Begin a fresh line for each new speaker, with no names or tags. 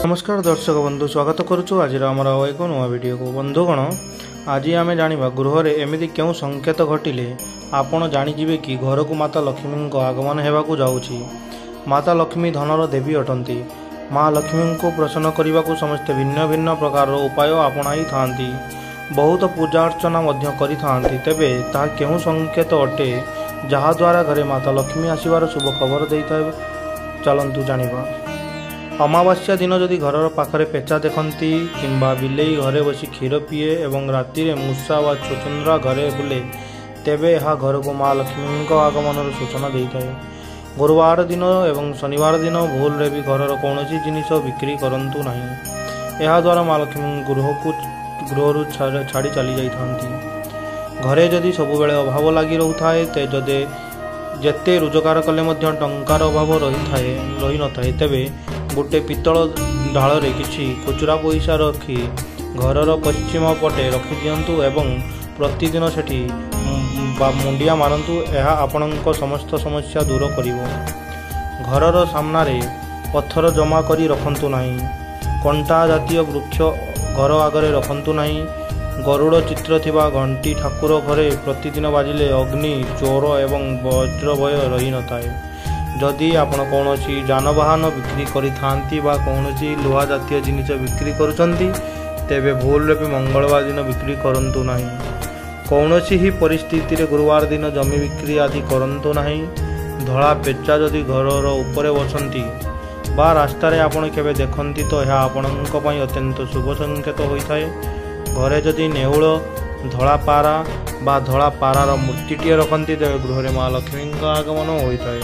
नमस्कार दर्शक बंधु स्वागत करुचु आज एक नुआ वीडियो को बंधुगण आज आम जाना गृह में एमती क्यों संकेत घटिले आपण जानीजे कि घर को माता लक्ष्मी आगमन होगा जाऊँगी। माता लक्ष्मी धनर देवी अटंती। माँ लक्ष्मी को प्रसन्न करने को समस्ते भिन्न भिन्न प्रकार उपाय आपणाई था। बहुत पूजा अर्चना करि तेबे ता केहू संकेत अटे जहाद्वारा घरे माता लक्ष्मी आसबार शुभ खबर देता। चलतु जानिबा। अमावास्या दिन जदि घर पाखरे पेचा देखती किंबा बिलेई घरे बसी क्षीर पीए एवं राति मूषा व छुचुंद्रा घरे बुले तेबे यह घर को माँ लक्ष्मी आगमन सूचना देता है। गुरुवार दिन एवं शनिवार दिन भूल रे भी घर कौन जिनिस बिक्री करंतु नहीं। यह द्वारा माँ लक्ष्मी गृह छाड़ी चली जाती। घरे जदि सब बेले अभाव लगी रोए ते जेते रोजगार कले टंकार अभाव रही न था तेबे गोटे पितल ढाल किसी खुचुरा पैसा रखी घरर पश्चिम पटे रखी दिंतु एवं प्रतिदिन सेठी मुंडिया मारंतु। यह आपणक समस्त समस्या दूर करिवो। घरर सामनारे पत्थर जमा करी रखंतु नहीं। कंटा जातीय वृक्ष घर आगरे रखंतु नहीं। गरुड़ चित्र थिबा घंटी ठाकुर घरे प्रतिदिन बाजिले अग्नि चोर एवं वज्रभय रही न थाए। जदि आपण कौनसी जानवाहन बिक्री करिथांती बा कौनसी लुहा जातीय जिनिस बिक्री करुचंती तेबे भूल रे भी मंगलवार दिन बिक्री करंतु नहीं। कौनसी ही परिस्थिति रे गुरुवार दिन जमी बिक्री आदि करंतु नहीं। धड़ा पेचा जदि घरर उपरे बसंती बा रास्ता रे आपण केबे देखंती तो यह आपणक पई अत्यंत शुभ संकेत होइथाए। घरे जदि नेउल धड़ा पारा बा धड़ा पारार मूर्तिटीए रखती तेबे गृह माँ लक्ष्मी आगमन होइथाए।